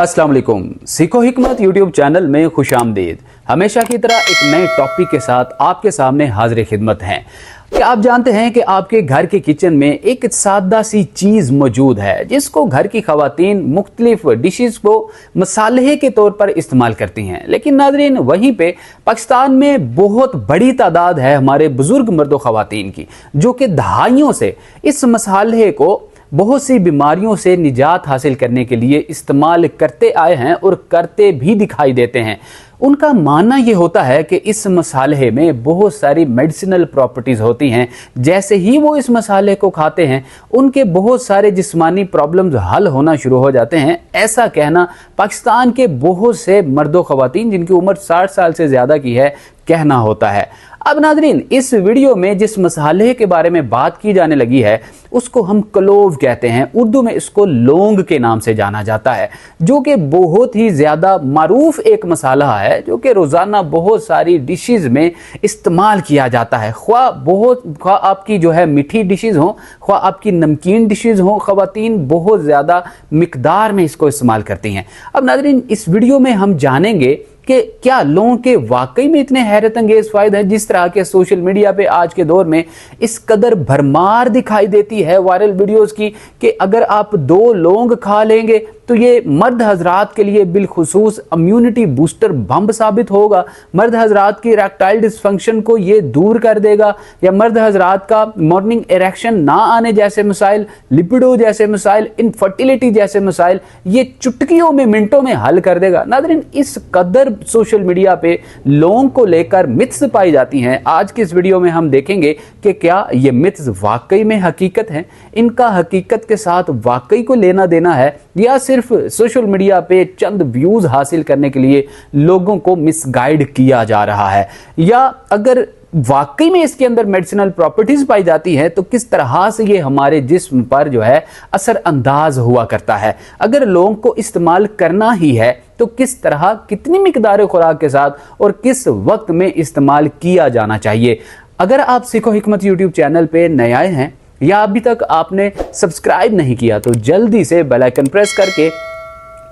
अस्सलाम वालेकुम। सीखो हिकमत यूट्यूब चैनल में खुशामदीद। हमेशा की तरह एक नए टॉपिक के साथ आपके सामने हाजिर खिदमत हैं। क्या आप जानते हैं कि आपके घर के किचन में एक सादा सी चीज़ मौजूद है जिसको घर की खवातीन मुख्तलिफ डिशेस को मसाले के तौर पर इस्तेमाल करती हैं। लेकिन नाज़रीन, वहीं पे पाकिस्तान में बहुत बड़ी तादाद है हमारे बुजुर्ग मर्द खवातीन की जो कि दहाइयों से इस मसाले को बहुत सी बीमारियों से निजात हासिल करने के लिए इस्तेमाल करते आए हैं और करते भी दिखाई देते हैं। उनका मानना ये होता है कि इस मसाले में बहुत सारी मेडिसिनल प्रॉपर्टीज़ होती हैं। जैसे ही वो इस मसाले को खाते हैं उनके बहुत सारे जिस्मानी प्रॉब्लम्स हल होना शुरू हो जाते हैं। ऐसा कहना पाकिस्तान के बहुत से मर्दों ख़वातीन जिनकी उम्र 60 साल से ज़्यादा की है कहना होता है। अब नाज़रीन, इस वीडियो में जिस मसाले के बारे में बात की जाने लगी है उसको हम क्लोव कहते हैं। उर्दू में इसको लौंग के नाम से जाना जाता है, जो कि बहुत ही ज़्यादा मारूफ एक मसाला है जो कि रोज़ाना बहुत सारी डिशेस में इस्तेमाल किया जाता है। ख्वा आपकी जो है मीठी डिशेस हों, ख्वा आपकी नमकीन डिशेस हों, ख़वातीन बहुत ज़्यादा मिकदार में इसको इस्तेमाल करती हैं। अब नाज़रीन, इस वीडियो में हम जानेंगे कि क्या लौंग के वाकई में इतने हैरत अंगेज फायदे हैं। जिस तरह के सोशल मीडिया पे आज के दौर में इस कदर भरमार दिखाई देती है वायरल वीडियोस की कि अगर आप 2 लौंग खा लेंगे तो ये मर्द हजरात के लिए बिलखुसूस इम्यूनिटी बूस्टर बम साबित होगा। मर्द हजरात की इरेक्टाइल डिसफंक्शन को ये दूर कर देगा, या मर्द हजरात का मॉर्निंग इरेक्शन ना आने जैसे मसाइल, लिपिडो जैसे मसाइल, इनफर्टिलिटी जैसे मसाइल ये चुटकियों में मिनटों में हल कर देगा। नाज़रीन, इस कदर सोशल मीडिया पे लौंग को लेकर मिथ्स पाई जाती हैं। आज की इस वीडियो में हम देखेंगे कि क्या ये मिथ्स वाकई में हकीकत हैं, इनका हकीकत के साथ वाकई को लेना देना है, या सिर्फ सोशल मीडिया पे चंद व्यूज हासिल करने के लिए लोगों को मिसगाइड किया जा रहा है, या अगर वाकई में इसके अंदर मेडिसिनल प्रॉपर्टीज पाई जाती है तो किस तरह से ये हमारे जिस्म पर जो है असर अंदाज हुआ करता है। अगर लौंग को इस्तेमाल करना ही है तो किस तरह, कितनी मिकदार खुराक के साथ और किस वक्त में इस्तेमाल किया जाना चाहिए। अगर आप सीखो हिकमत यूट्यूब चैनल पे नए आए हैं या अभी तक आपने सब्सक्राइब नहीं किया तो जल्दी से बेल आइकन प्रेस करके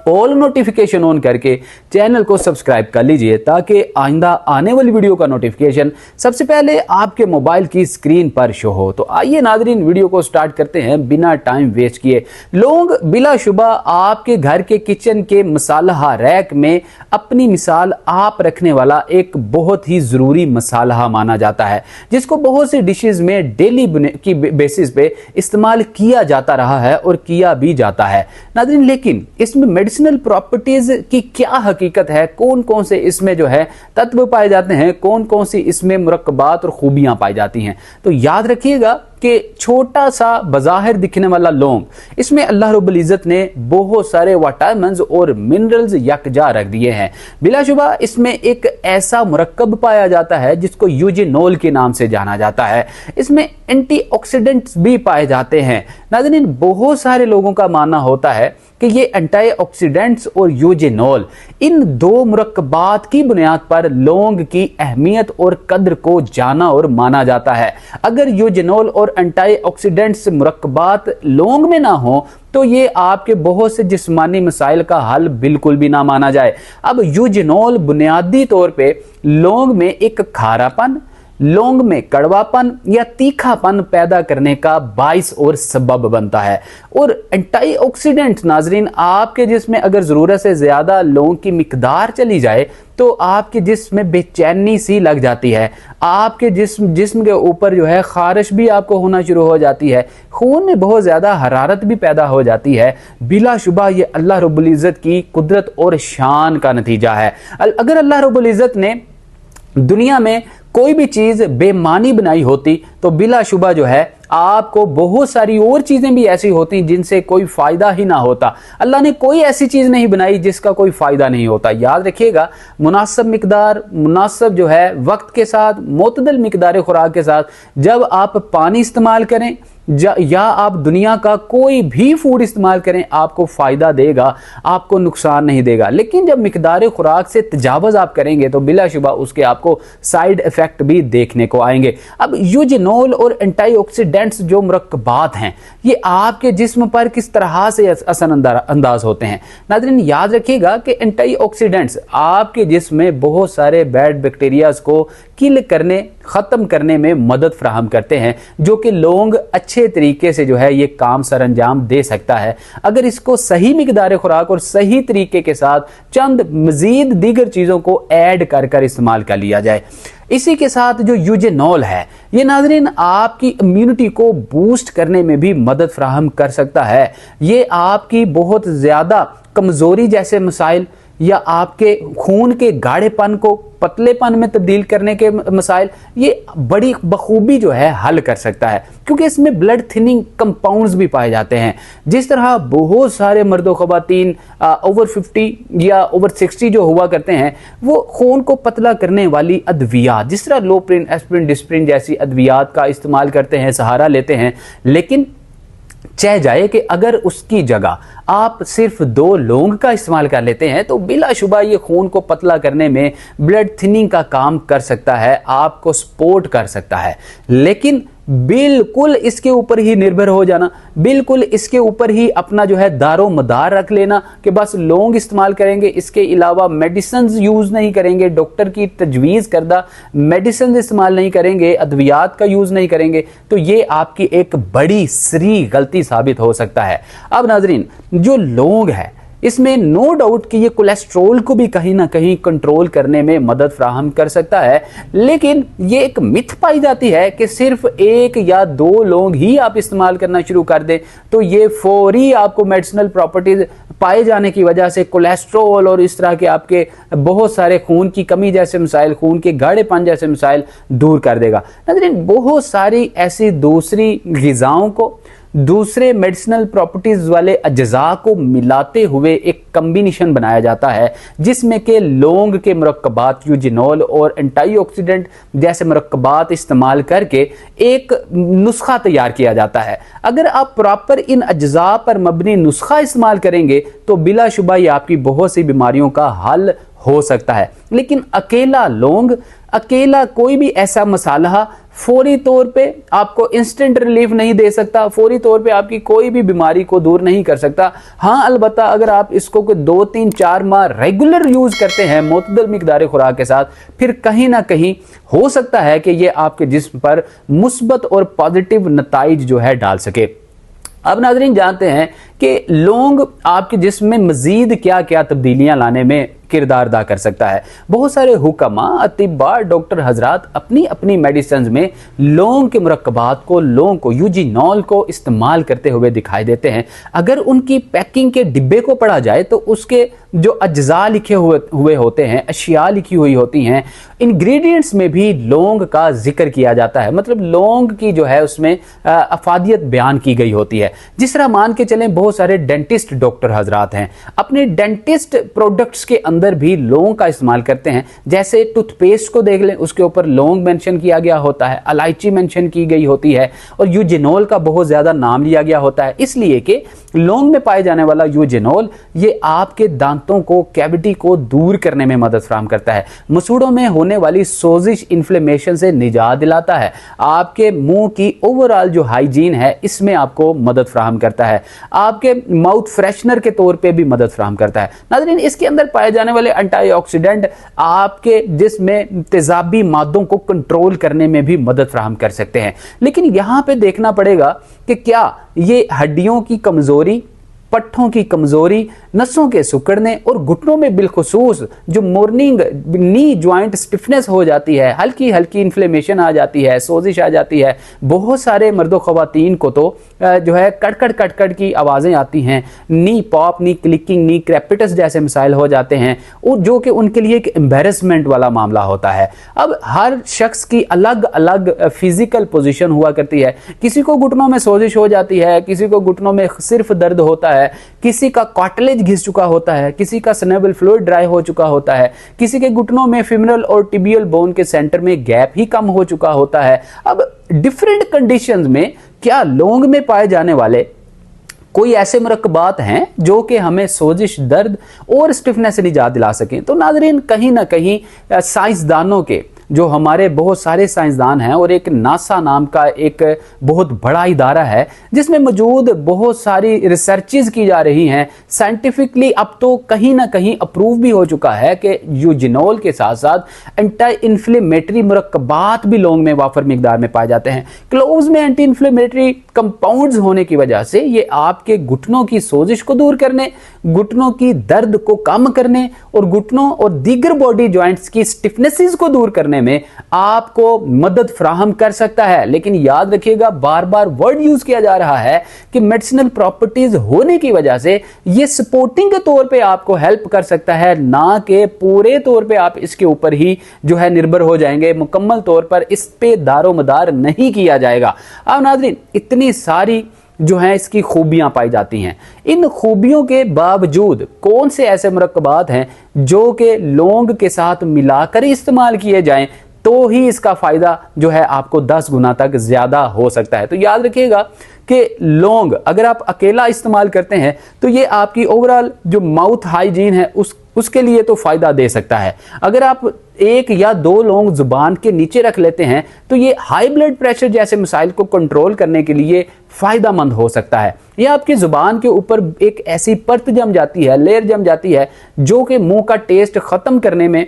ऑल नोटिफिकेशन ऑन करके चैनल को सब्सक्राइब कर लीजिए ताकि आइंदा आने वाली वीडियो का नोटिफिकेशन सबसे पहले आपके मोबाइल की स्क्रीन पर शो हो। तो आइए नाज़रीन, वीडियो को स्टार्ट करते हैं बिना टाइम वेस्ट किए। लौंग बिलाशुबा आपके घर के किचन के मसाला रैक में अपनी मिसाल आप रखने वाला एक बहुत ही ज़रूरी मसाला माना जाता है, जिसको बहुत सी डिशेज़ में डेली की बेसिस पे इस्तेमाल किया जाता रहा है और किया भी जाता है। नाज़रीन, लेकिन इसमें मेडिसिनल प्रॉपर्टीज की क्या हकीकत है, कौन कौन से इसमें जो है तत्व पाए जाते हैं, कौन कौन सी इसमें मुरक्कबात और खूबियां पाई जाती हैं। तो याद रखिएगा कि छोटा सा बज़ाहिर दिखने वाला लौंग, इसमें अल्लाह रब्बुल इज़्ज़त ने बहुत सारे विटामिन्स और मिनरल्स यकजा रख दिए हैं। बिलाशुबा इसमें एक ऐसा मुरक्कब पाया जाता है जिसको यूजेनोल के नाम से जाना जाता है। इसमें एंटीऑक्सीडेंट्स भी पाए जाते हैं। नाज़रीन, बहुत सारे लोगों का मानना होता है कि ये एंटीऑक्सीडेंट्स और यूजेनोल, इन 2 मुरक्कबात की बुनियाद पर लौंग की अहमियत और कद्र को जाना और माना जाता है। अगर यूजेनोल और एंटीऑक्सीडेंट्स मुरक्कबात लौंग में ना हो तो ये आपके बहुत से जिस्मानी मसाइल का हल बिल्कुल भी ना माना जाए। अब यूजेनोल बुनियादी तौर पे लौंग में एक खारापन, लौंग में कड़वापन या तीखापन पैदा करने का बाइस और सबब बनता है। और एंटीऑक्सीडेंट नाजरीन, आपके जिस्म में अगर ज़रूरत से ज़्यादा लौंग की मिकदार चली जाए तो आपके जिस्म में बेचैनी सी लग जाती है, आपके जिस्म के ऊपर जो है खारिश भी आपको होना शुरू हो जाती है, खून में बहुत ज़्यादा हरारत भी पैदा हो जाती है। बिलाशुबा ये अल्लाह रब्बुल इज़्ज़त की कुदरत और शान का नतीजा है। अगर अल्लाह रब्बुल इज़्ज़त ने दुनिया में कोई भी चीज़ बेमानी बनाई होती तो बिलाशुबा जो है आपको बहुत सारी और चीज़ें भी ऐसी होती जिनसे कोई फ़ायदा ही ना होता। अल्लाह ने कोई ऐसी चीज़ नहीं बनाई जिसका कोई फ़ायदा नहीं होता। याद रखिएगा, मुनासिब मिकदार, मुनासिब जो है वक्त के साथ, मुतदल मिकदार खुराक के साथ जब आप पानी इस्तेमाल करें या आप दुनिया का कोई भी फूड इस्तेमाल करें आपको फ़ायदा देगा, आपको नुकसान नहीं देगा। लेकिन जब मिकदार खुराक से तजावज़ आप करेंगे तो बिलाशुबा उसके आपको साइड इफ़ेक्ट भी देखने को आएंगे। अब यूजेनॉल और एंटीऑक्सीडेंट्स जो मुरक्कबात हैं ये आपके जिस्म पर किस तरह से असर अंदाज होते हैं। नाज़रीन याद रखिएगा कि एंटीऑक्सीडेंट्स आपके जिस्म में बहुत सारे बैड बैक्टीरियाज को किल करने, ख़त्म करने में मदद फराहम करते हैं, जो कि लोग अच्छे तरीके से जो है ये काम सर अंजाम दे सकता है अगर इसको सही मिकदार खुराक और सही तरीके के साथ चंद मजीद दीगर चीज़ों को ऐड कर कर इस्तेमाल कर लिया जाए। इसी के साथ जो यूजेनॉल है ये नाज़रीन आपकी इम्यूनिटी को बूस्ट करने में भी मदद फराहम कर सकता है। ये आपकी बहुत ज़्यादा कमज़ोरी जैसे मसाइल या आपके खून के गाढ़ेपन को पतलेपन में तब्दील करने के मसाइल ये बड़ी बखूबी जो है हल कर सकता है, क्योंकि इसमें ब्लड थिनिंग कंपाउंड्स भी पाए जाते हैं। जिस तरह बहुत सारे मर्दों ख़वातीन ओवर 50 या ओवर 60 जो हुआ करते हैं वो खून को पतला करने वाली अद्वियात जिस तरह लोप्रिन, एस्प्रिन, डिस्प्रिन जैसी अद्वियात का इस्तेमाल करते हैं, सहारा लेते हैं, लेकिन चाह जाए कि अगर उसकी जगह आप सिर्फ 2 लौंग का इस्तेमाल कर लेते हैं तो बिलाशुबा ये खून को पतला करने में, ब्लड थिनिंग का काम कर सकता है, आपको सपोर्ट कर सकता है। लेकिन बिल्कुल इसके ऊपर ही निर्भर हो जाना, बिल्कुल इसके ऊपर ही अपना जो है दारो मदार रख लेना कि बस लौंग इस्तेमाल करेंगे, इसके अलावा मेडिसिन यूज़ नहीं करेंगे, डॉक्टर की तजवीज़ करदा मेडिसिन इस्तेमाल नहीं करेंगे, अद्वियात का यूज़ नहीं करेंगे, तो ये आपकी एक बड़ी सरी गलती साबित हो सकता है। अब नाजरीन जो लौंग है इसमें नो डाउट कि ये कोलेस्ट्रोल को भी कहीं ना कहीं कंट्रोल करने में मदद फराहम कर सकता है, लेकिन ये एक मिथ पाई जाती है कि सिर्फ 1 या 2 लौंग ही आप इस्तेमाल करना शुरू कर दें तो ये फौरी आपको मेडिसिनल प्रॉपर्टीज पाए जाने की वजह से कोलेस्ट्रोल और इस तरह के आपके बहुत सारे खून की कमी जैसे मसाइल, खून के गाढ़ेपन जैसे मसाइल दूर कर देगा। नाज़रीन बहुत सारी ऐसी दूसरी ग़िज़ाओं को, दूसरे मेडिसिनल प्रॉपर्टीज वाले अज्जा को मिलाते हुए एक कम्बिनेशन बनाया जाता है जिसमें के लौंग के मुरक्कबात, यूजेनॉल और एंटीऑक्सीडेंट जैसे मुरक्कबात इस्तेमाल करके एक नुस्खा तैयार किया जाता है। अगर आप प्रॉपर इन अज्जा पर मबनी नुस्खा इस्तेमाल करेंगे तो बिलाशुबा ये आपकी बहुत सी बीमारियों का हल हो सकता है। लेकिन अकेला लौंग, अकेला कोई भी ऐसा मसाला फौरी तौर पे आपको इंस्टेंट रिलीफ नहीं दे सकता, फौरी तौर पे आपकी कोई भी बीमारी को दूर नहीं कर सकता। हाँ अलबत्ता अगर आप इसको कोई 2, 3, 4 माह रेगुलर यूज करते हैं मुतदल मिकदार खुराक के साथ, फिर कहीं ना कहीं हो सकता है कि ये आपके जिस्म पर मुस्बत और पॉजिटिव नताइज जो है डाल सके। अब नाजरीन जानते हैं कि लौंग आपके जिस्म में मजीद क्या क्या तब्दीलियां लाने में किरदार अदा कर सकता है। बहुत सारे हुक्मा, अतिब्बा, डॉक्टर हजरात अपनी अपनी मेडिसिन में लौंग के मुरक्कबात को, लौंग को, यूजेनॉल को इस्तेमाल करते हुए दिखाई देते हैं। अगर उनकी पैकिंग के डिब्बे को पढ़ा जाए तो उसके जो अज्जा लिखे हुए होते हैं, अशिया लिखी हुई होती हैं, इंग्रेडिएंट्स में भी लौंग का जिक्र किया जाता है। मतलब लौंग की जो है उसमें अफादियत बयान की गई होती है। जिस तरह मान के चलें बहुत सारे डेंटिस्ट डॉक्टर हजरात हैं अपने डेंटिस्ट प्रोडक्ट्स के अंदर भी लौंग का इस्तेमाल करते हैं। जैसे टूथपेस्ट को देख लें, उसके ऊपर लौंग मेंशन किया गया होता है, इलायची मेंशन की गई होती है और यूजेनॉल का बहुत ज्यादा नाम लिया गया होता है, इसलिए कि लौंग में पाए जाने वाला यूजेनॉल ये आपके दांतों को, कैविटी को दूर करने में मदद फराहम करता है, मसूड़ों में होने वाली सोजिश, इन्फ्लेमेशन से निजात दिलाता है, आपके मुंह की ओवरऑल जो हाइजीन है इसमें आपको मदद फराहम करता है, आपके माउथ फ्रेशनर के तौर पे भी मदद फराहम करता है। नाज़रीन इसके अंदर पाए जाने वाले एंटीऑक्सीडेंट आपके जिस्म में तेजाबी मादों को कंट्रोल करने में भी मदद फराहम कर सकते हैं। लेकिन यहां पे देखना पड़ेगा कि क्या ये हड्डियों की कमजोरी, पट्ठों की कमजोरी, नसों के सिकुड़ने और घुटनों में बिलखुसूस जो मॉर्निंग नी ज्वाइंट स्टिफनेस हो जाती है, हल्की हल्की इन्फ्लेमेशन आ जाती है, सोजिश आ जाती है, बहुत सारे मर्दों ख़वातीन को तो जो है कड़कड़ कड़कड़ की आवाज़ें आती हैं, नी पॉप, नी क्लिकिंग, नी क्रैपिटस जैसे मसाइल हो जाते हैं, जो कि उनके लिए एक एम्बेरसमेंट वाला मामला होता है। अब हर शख्स की अलग अलग फिजिकल पोजीशन हुआ करती है, किसी को घुटनों में सोजिश हो जाती है, किसी को घुटनों में सिर्फ दर्द होता है, किसी का कार्टिलेज घिस चुका होता है, किसी का स्नेबल फ्लूइड ड्राई हो चुका होता है, किसी के घुटनों में फिमरल और टिबियल बोन के सेंटर में गैप ही कम हो चुका होता है। अब डिफरेंट कंडीशंस में क्या लौंग में पाए जाने वाले कोई ऐसे मुरक्कबात हैं जो कि हमें सोजिश, दर्द और स्टिफनेस से निजात दिला सकें? तो नाज़रीन, कहीं ना कहीं साइंसदानों के, जो हमारे बहुत सारे साइंसदान हैं और एक नासा नाम का एक बहुत बड़ा इदारा है जिसमें मौजूद बहुत सारी रिसर्चेज की जा रही हैं, साइंटिफिकली अब तो कहीं ना कहीं अप्रूव भी हो चुका है कि यूजिनोल के साथ साथ एंटी इन्फ्लेमेटरी मुरक्कबात भी लौंग में वाफर मिकदार में पाए जाते हैं। क्लोव्स में एंटी इन्फ्लेमेटरी कंपाउंड्स होने की वजह से ये आपके घुटनों की सोजिश को दूर करने, घुटनों की दर्द को कम करने और घुटनों और दीगर बॉडी जॉइंट्स की स्टिफनेसेस को दूर करने में आपको मदद फराहम कर सकता है। लेकिन याद रखिएगा, बार बार वर्ड यूज किया जा रहा है कि मेडिसिनल प्रॉपर्टीज होने की वजह से यह सपोर्टिंग के तौर पे आपको हेल्प कर सकता है, ना कि पूरे तौर पे आप इसके ऊपर ही जो है निर्भर हो जाएंगे, मुकम्मल तौर पर इस पे दारोमदार नहीं किया जाएगा। अब नाज़रीन, इतनी सारी जो है इसकी खूबियां पाई जाती हैं, इन खूबियों के बावजूद कौन से ऐसे मुरक्कबात हैं जो कि लौंग के साथ मिलाकर इस्तेमाल किए जाएं तो ही इसका फायदा जो है आपको 10 गुना तक ज्यादा हो सकता है? तो याद रखिएगा कि लौंग अगर आप अकेला इस्तेमाल करते हैं तो ये आपकी ओवरऑल जो माउथ हाइजीन है उसके लिए तो फायदा दे सकता है। अगर आप 1 या 2 लौंग जुबान के नीचे रख लेते हैं तो ये हाई ब्लड प्रेशर जैसे मसाइल को कंट्रोल करने के लिए फायदेमंद हो सकता है। यह आपकी जुबान के ऊपर एक ऐसी परत जम जाती है, लेयर जम जाती है, जो कि मुंह का टेस्ट खत्म करने में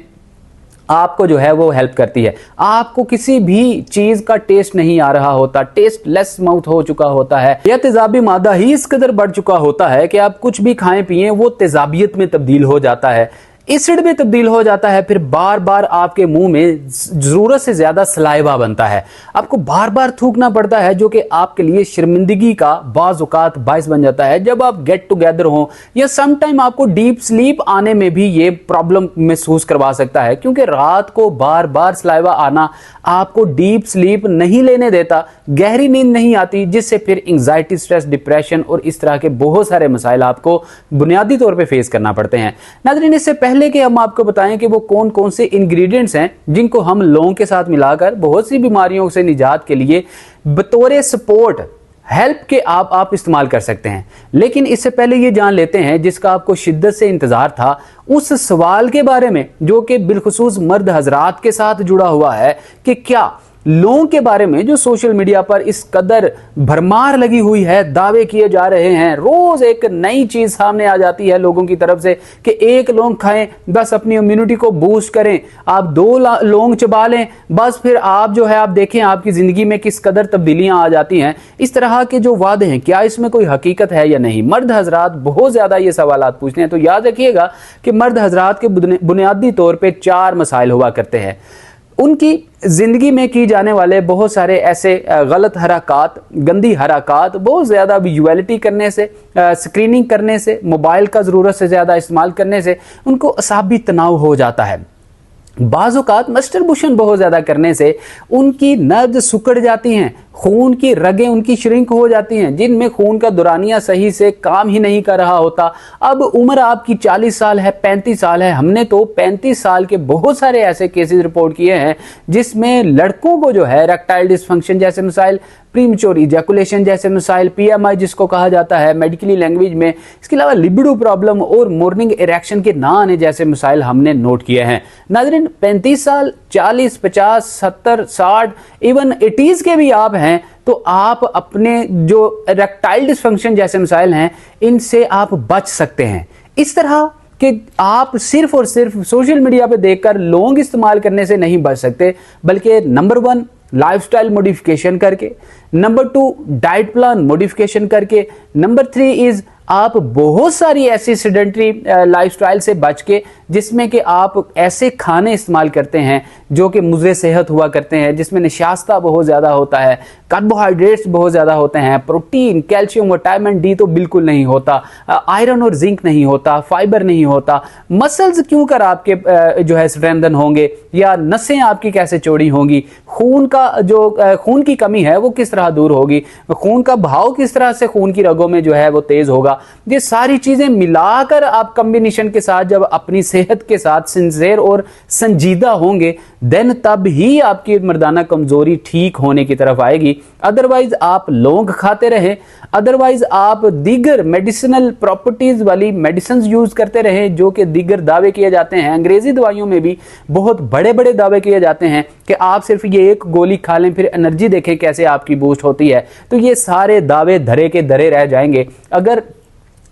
आपको जो है वो हेल्प करती है। आपको किसी भी चीज का टेस्ट नहीं आ रहा होता, टेस्ट लेस माउथ हो चुका होता है, या तेजाबी मादा ही इस कदर बढ़ चुका होता है कि आप कुछ भी खाएं पिए वो तेजाबियत में तब्दील हो जाता है, एसिड में तब्दील हो जाता है, फिर बार बार आपके मुंह में जरूरत से ज्यादा सलाइवा बनता है, आपको बार बार थूकना पड़ता है, जो कि आपके लिए शर्मिंदगी का बाज़ औक़ात बाइस बन जाता है। जब आप गेट टुगेदर हो या सम टाइम आपको डीप स्लीप आने में भी ये प्रॉब्लम महसूस करवा सकता है, क्योंकि रात को बार बार सलाइवा आना आपको डीप स्लीप नहीं लेने देता, गहरी नींद नहीं आती, जिससे फिर एंजाइटी, स्ट्रेस, डिप्रेशन और इस तरह के बहुत सारे मसाइल आपको बुनियादी तौर पे फेस करना पड़ते हैं। नाज़रीन, इससे पहले कि हम आपको बताएं कि वो कौन कौन से इंग्रेडिएंट्स हैं जिनको हम लौंग के साथ मिलाकर बहुत सी बीमारियों से निजात के लिए बतौर सपोर्ट, हेल्प के आप इस्तेमाल कर सकते हैं, लेकिन इससे पहले ये जान लेते हैं जिसका आपको शिद्दत से इंतजार था, उस सवाल के बारे में जो कि बिलखुसूस मर्द हजरात के साथ जुड़ा हुआ है कि क्या लौंग के बारे में जो सोशल मीडिया पर इस कदर भरमार लगी हुई है, दावे किए जा रहे हैं, रोज एक नई चीज सामने आ जाती है लोगों की तरफ से कि 1 लौंग खाएं बस अपनी इम्यूनिटी को बूस्ट करें, आप 2 लौंग चबा लें बस फिर आप जो है आप देखें आपकी जिंदगी में किस कदर तब्दीलियां आ जाती हैं। इस तरह के जो वादे हैं, क्या इसमें कोई हकीकत है या नहीं? मर्द हजरात बहुत ज्यादा ये सवाल पूछते हैं। तो याद रखिएगा कि मर्द हजरात के बुनियादी तौर पर 4 मसाइल हुआ करते हैं। उनकी जिंदगी में की जाने वाले बहुत सारे ऐसे गलत हरकत, गंदी हरकत, बहुत ज़्यादा विजुअलिटी करने से, स्क्रीनिंग करने से, मोबाइल का ज़रूरत से ज़्यादा इस्तेमाल करने से उनको असाबी तनाव हो जाता है। बाज़-औक़ात मस्टरबेशन बहुत ज़्यादा करने से उनकी नब्ज़ सिकुड़ जाती हैं, खून की रगें उनकी श्रिंक हो जाती हैं, जिनमें खून का दौरानिया सही से काम ही नहीं कर रहा होता। अब उम्र आपकी 40 साल है, 35 साल है, हमने तो 35 साल के बहुत सारे ऐसे केसेस रिपोर्ट किए हैं जिसमें लड़कों को जो है इरेक्टाइल डिसफंक्शन जैसे मसाइल, प्रीमेच्योर इजैकुलेशन जैसे मसाइल, PMI जिसको कहा जाता है मेडिकली लैंग्वेज में, इसके अलावा लिबिडो प्रॉब्लम और मॉर्निंग इरेक्शन के ना आने जैसे मसाइल हमने नोट किए हैं। नाज़रीन, 35 साल, 40, 50, 70, 60, इवन 80s के भी आप हैं तो आप अपने जो इरेक्टाइल डिसफंक्शन जैसे मसाइल हैं इनसे आप बच सकते हैं। इस तरह कि आप सिर्फ और सिर्फ सोशल मीडिया पे देखकर लौंग इस्तेमाल करने से नहीं बच सकते, बल्कि नंबर 1 लाइफस्टाइल मॉडिफिकेशन करके, नंबर 2 डाइट प्लान मॉडिफिकेशन करके, नंबर 3 इज आप बहुत सारी ऐसी सेडेंटरी लाइफस्टाइल से बच के, जिसमें कि आप ऐसे खाने इस्तेमाल करते हैं जो कि मुज़र सेहत हुआ करते हैं, जिसमें नशास्ता बहुत ज़्यादा होता है, कार्बोहाइड्रेट्स बहुत ज़्यादा होते हैं, प्रोटीन, कैल्शियम, विटामिन डी तो बिल्कुल नहीं होता, आयरन और जिंक नहीं होता, फाइबर नहीं होता, मसल्स क्यों कर आपके जो है स्ट्रेंथन होंगे, या नसें आपकी कैसे चौड़ी होंगी, खून का जो खून की कमी है वो किस तरह दूर होगी, खून का बहाव किस तरह से खून की रगों में जो है वो तेज होगा। ये सारी चीजें मिलाकर आप कॉम्बिनेशन के साथ जब अपनी सेहत के साथ सिंसियर और संजीदा होंगे, देन तब ही आपकी मर्दाना कमजोरी ठीक होने की तरफ आएगी। अदरवाइज आप लौंग खाते रहें, अदरवाइज आप दीगर मेडिसिनल प्रॉपर्टीज वाली मेडिसिन यूज करते रहें जो कि दीगर दावे किए जाते हैं। अंग्रेजी दवाइयों में भी बहुत बड़े बड़े दावे किए जाते हैं कि आप सिर्फ ये एक गोली खा लें फिर एनर्जी देखें कैसे आपकी बूस्ट होती है। तो ये सारे दावे धरे के धरे रह जाएंगे अगर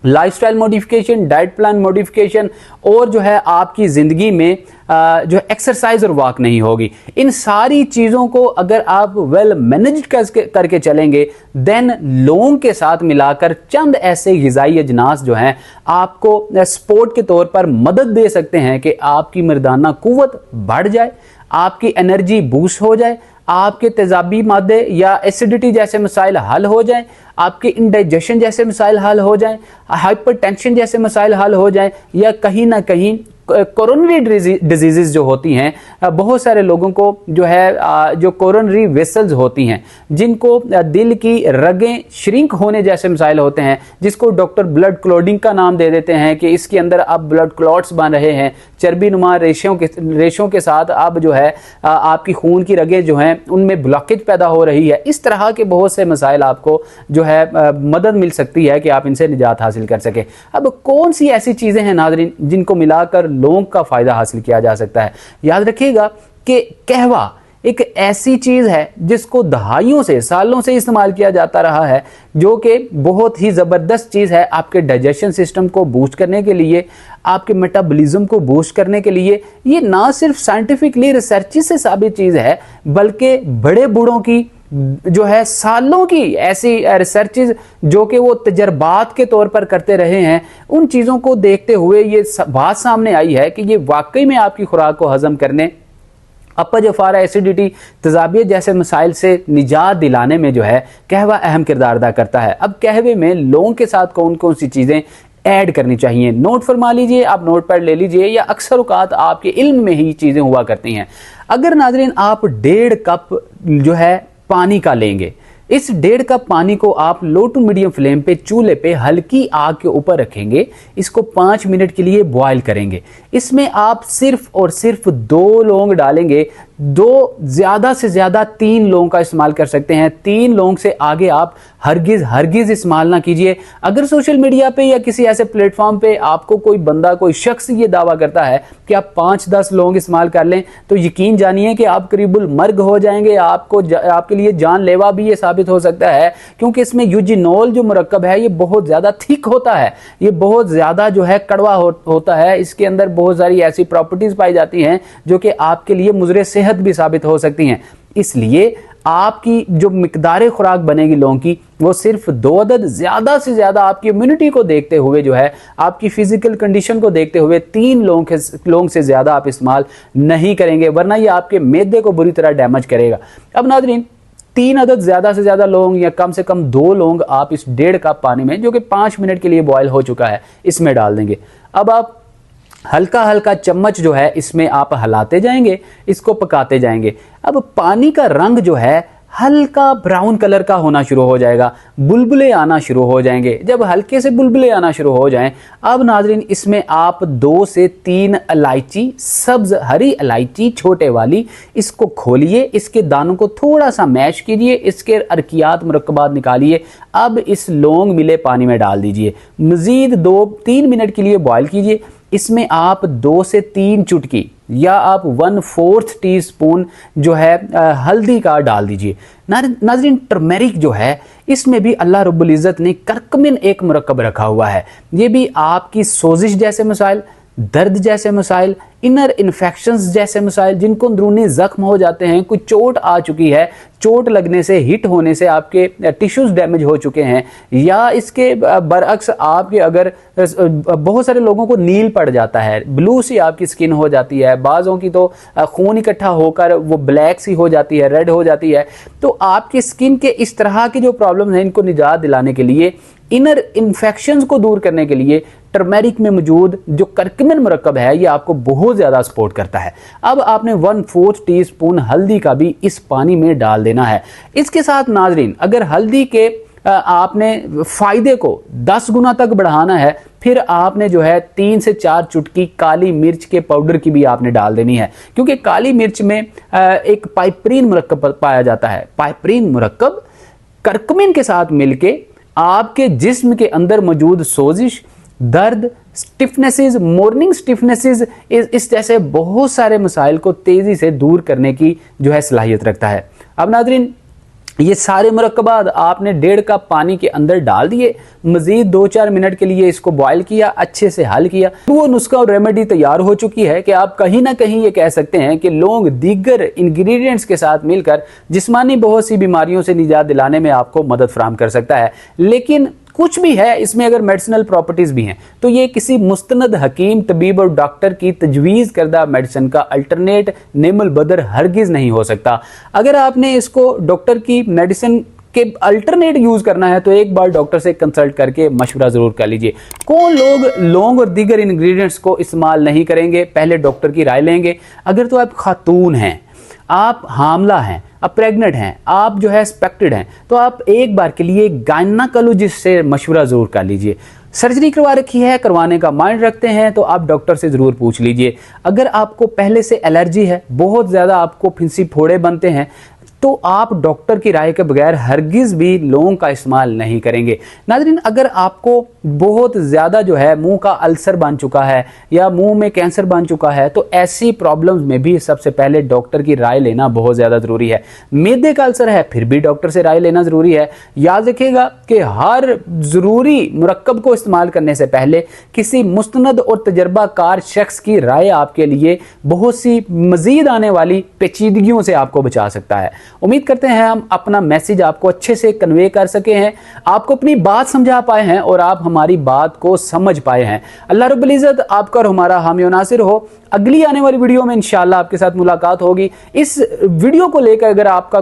lifestyle modification, diet plan modification और जो है आपकी ज़िंदगी में जो एक्सरसाइज और वॉक नहीं होगी। इन सारी चीज़ों को अगर आप वेल मैनेज करके चलेंगे देन लौंग के साथ मिलाकर चंद ऐसे ग़िज़ाई अजनास जो हैं आपको सपोर्ट के तौर पर मदद दे सकते हैं कि आपकी मर्दाना कुव्वत बढ़ जाए, आपकी एनर्जी बूस्ट हो जाए, आपके तेजाबी मादे या एसिडिटी जैसे मसाइल हल हो जाएं, आपके इंडाइजेशन जैसे मसाइल हल हो जाएं, हाइपरटेंशन जैसे मसाइल हल हो जाएं, या कहीं ना कहीं कोरोनरी डिजीज़ जो होती हैं बहुत सारे लोगों को जो है जो कोरोनरी वेसल्स होती हैं जिनको दिल की रगें श्रिंक होने जैसे मसाइल होते हैं, जिसको डॉक्टर ब्लड क्लॉटिंग का नाम दे देते हैं कि इसके अंदर अब ब्लड क्लॉट्स बन रहे हैं, चर्बी नुमा रेशों के साथ अब जो है आपकी खून की रगें जो हैं उनमें ब्लॉकेज पैदा हो रही है। इस तरह के बहुत से मसाइल आपको जो है मदद मिल सकती है कि आप इनसे निजात हासिल कर सकें। अब कौन सी ऐसी चीज़ें हैं नाज़रीन जिनको मिलाकर लौंग का फायदा हासिल किया जा सकता है? याद रखिएगा कि कहवा एक ऐसी चीज है जिसको दहाइयों से सालों से इस्तेमाल किया जाता रहा है, जो कि बहुत ही जबरदस्त चीज है आपके डाइजेशन सिस्टम को बूस्ट करने के लिए, आपके मेटाबॉलिज्म को बूस्ट करने के लिए। ये ना सिर्फ साइंटिफिकली रिसर्च से साबित चीज है बल्कि बड़े बूढ़ों की जो है सालों की ऐसी रिसर्चेज जो कि वो तजर्बात के तौर पर करते रहे हैं, उन चीज़ों को देखते हुए ये बात सामने आई है कि ये वाकई में आपकी खुराक को हजम करने, अपच, अफारा, एसिडिटी, तेजाबियत जैसे मसाइल से निजात दिलाने में जो है कहवा अहम किरदार अदा करता है। अब कहवे में लौंग के साथ कौन कौन सी चीज़ें ऐड करनी चाहिए, नोट फरमा लीजिए, आप नोट पैड ले लीजिए, या अक्सर औकात आपके इल्म में ही चीज़ें हुआ करती हैं। अगर नाजरीन आप 1.5 कप जो है पानी का लेंगे, इस 1.5 कप पानी को आप लो टू मीडियम फ्लेम पे चूल्हे पे हल्की आग के ऊपर रखेंगे, इसको 5 मिनट के लिए बॉयल करेंगे। इसमें आप सिर्फ और सिर्फ 2 लौंग डालेंगे, 2 ज़्यादा से ज़्यादा 3 लौंग का इस्तेमाल कर सकते हैं। 3 लौंग से आगे आप हरगिज़ इस्तेमाल ना कीजिए। अगर सोशल मीडिया पे या किसी ऐसे प्लेटफॉर्म पे आपको कोई बंदा, कोई शख्स ये दावा करता है कि आप 5-10 लौंग इस्तेमाल कर लें, तो यकीन जानिए कि आप करीबुल मर्ग हो जाएंगे। आपके लिए जानलेवा भी ये साबित हो सकता है, क्योंकि इसमें यूजिनोल जो मुरक्कब है ये बहुत ज़्यादा थिक होता है, ये बहुत ज़्यादा जो है कड़वा होता है। इसके अंदर बहुत सारी ऐसी प्रॉपर्टीज़ पाई जाती हैं जो कि आपके लिए मुज़रे सेहत भी साबित हो सकती हैं। इसलिए आपकी जो मिकदार खुराक बनेगी लौंग की, वो सिर्फ 2 अदद, ज़्यादा से ज़्यादा आपकी इम्यूनिटी को देखते हुए जो है, आपकी फिजिकल कंडीशन को देखते हुए 3 लौंग से ज़्यादा आप इस्तेमाल नहीं करेंगे, वरना ये आपके मैदे को बुरी तरह डैमेज करेगा। अब नाज़रीन 3 अदद ज़्यादा से ज़्यादा लौंग या कम से कम 2 लौंग आप इस 1.5 कप पानी में, जो कि 5 मिनट के लिए बॉयल हो चुका है, इसमें डाल देंगे। अब आप हल्का हल्का चम्मच जो है इसमें आप हिलाते जाएंगे, इसको पकाते जाएंगे। अब पानी का रंग जो है हल्का ब्राउन कलर का होना शुरू हो जाएगा, बुलबुले आना शुरू हो जाएंगे। जब हल्के से बुलबुले आना शुरू हो जाएं, अब नाजरीन इसमें आप 2 से 3 इलायची, सब्ज हरी इलायची छोटे वाली, इसको खोलिए, इसके दानों को थोड़ा सा मैश कीजिए, इसके अरकियात मुरक्कबात निकालिए। अब इस लौंग मिले पानी में डाल दीजिए, मज़ीद 2-3 मिनट के लिए बॉयल कीजिए। इसमें आप 2 से 3 चुटकी या आप 1/4 टीस्पून जो है हल्दी का डाल दीजिए। नाज़रीन टर्मेरिक जो है इसमें भी अल्लाह रब्बुल इज़्ज़त ने करकमिन एक मुरक्कब रखा हुआ है। ये भी आपकी सोजिश जैसे मसाइल, दर्द जैसे मसाइल, इनर इन्फेक्शंस जैसे मसाइल, जिनको अंदरूनी ज़ख्म हो जाते हैं, कोई चोट आ चुकी है, चोट लगने से, हिट होने से आपके टिश्यूज़ डैमेज हो चुके हैं, या इसके बरअक्स आपके अगर बहुत सारे लोगों को नील पड़ जाता है, ब्लू सी आपकी स्किन हो जाती है, बाज़ों की तो खून इकट्ठा होकर वो ब्लैक सी हो जाती है, रेड हो जाती है। तो आपकी स्किन के इस तरह की जो प्रॉब्लम है, इनको निजात दिलाने के लिए, इनर इन्फेक्शंस को दूर करने के लिए टर्मेरिक में मौजूद जो करकमिन मुरक्कब है ये आपको बहुत ज़्यादा सपोर्ट करता है। अब आपने 1/4 टीस्पून हल्दी का भी इस पानी में डाल देना है। इसके साथ नाजरीन अगर हल्दी के आपने फ़ायदे को 10 गुना तक बढ़ाना है फिर आपने जो है 3 से 4 चुटकी काली मिर्च के पाउडर की भी आपने डाल देनी है, क्योंकि काली मिर्च में एक पाइपरीन मुरक्कब पाया जाता है। पाइपरीन मुरक्कब करक्यूमिन के साथ मिलके आपके जिस्म के अंदर मौजूद सोजिश, दर्द, स्टिफनेसेस, मॉर्निंग स्टिफनेसेस, इस जैसे बहुत सारे मसाइल को तेजी से दूर करने की जो है सलाहियत रखता है। अब नाज़रीन, ये सारे मुरक्कबात आपने 1.5 कप पानी के अंदर डाल दिए, मजीद 2-4 मिनट के लिए इसको बॉयल किया, अच्छे से हल किया, तो वो नुस्खा और रेमेडी तैयार हो चुकी है कि आप कहीं ना कहीं ये कह सकते हैं कि लौंग दीगर इंग्रेडिएंट्स के साथ मिलकर जिस्मानी बहुत सी बीमारियों से निजात दिलाने में आपको मदद फराहम कर सकता है। लेकिन कुछ भी है इसमें अगर मेडिसिनल प्रॉपर्टीज भी हैं तो ये किसी मुस्तनद हकीम, तबीब और डॉक्टर की तजवीज़ करदा मेडिसिन का अल्टरनेट नेमल बदर हरगिज़ नहीं हो सकता। अगर आपने इसको डॉक्टर की मेडिसिन के अल्टरनेट यूज करना है तो एक बार डॉक्टर से कंसल्ट करके मशवरा जरूर कर लीजिए। कौन लोग लौंग और दीगर इंग्रेडिएंट्स को इस्तेमाल नहीं करेंगे? पहले डॉक्टर की राय लेंगे। अगर तो आप खातून हैं, आप हामला हैं, आप प्रेग्नेंट हैं, आप जो है एक्सपेक्टेड हैं, तो आप एक बार के लिए गायनाकोलॉजिस्ट से मशवरा जरूर कर लीजिए। सर्जरी करवा रखी है, करवाने का माइंड रखते हैं तो आप डॉक्टर से ज़रूर पूछ लीजिए। अगर आपको पहले से एलर्जी है, बहुत ज़्यादा आपको फिंसी फोड़े बनते हैं, तो आप डॉक्टर की राय के बगैर हरगिज़ भी लौंग का इस्तेमाल नहीं करेंगे। नाज़रीन, अगर आपको बहुत ज़्यादा जो है मुंह का अल्सर बन चुका है या मुंह में कैंसर बन चुका है तो ऐसी प्रॉब्लम्स में भी सबसे पहले डॉक्टर की राय लेना बहुत ज़्यादा ज़रूरी है। मैदे का अल्सर है, फिर भी डॉक्टर से राय लेना ज़रूरी है। याद रखिएगा कि हर ज़रूरी मुरक्कब को इस्तेमाल करने से पहले किसी मुस्तनद और तजर्बाकार शख्स की राय आपके लिए बहुत सी मज़ीद आने वाली पेचीदगियों से आपको बचा सकता है। उम्मीद करते हैं हम अपना मैसेज आपको अच्छे से कन्वे कर सके हैं, आपको अपनी बात समझा पाए हैं और आप हमारी बात को समझ पाए हैं। अल्लाह रब्बुल इज़्ज़त आपका और हमारा हामी और नासिर हो। अगली आने वाली वीडियो में इंशाअल्लाह आपके साथ मुलाकात होगी। इस वीडियो को लेकर अगर आपका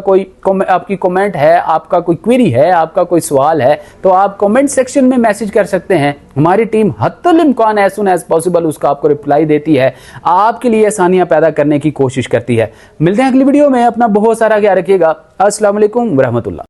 आपकी कमेंट है, आपका कोई क्वेरी है, आपका कोई सवाल है तो आप कमेंट सेक्शन में मैसेज कर सकते हैं। हमारी टीम हत्तुल इम्कान एज सून एज पॉसिबल उसका आपको रिप्लाई देती है, आपके लिए आसानियां पैदा करने की कोशिश करती है। मिलते हैं अगली वीडियो में, अपना बहुत सारा ख्याल रखिएगा। अस्सलाम वालेकुम व रहमतुल्लाह।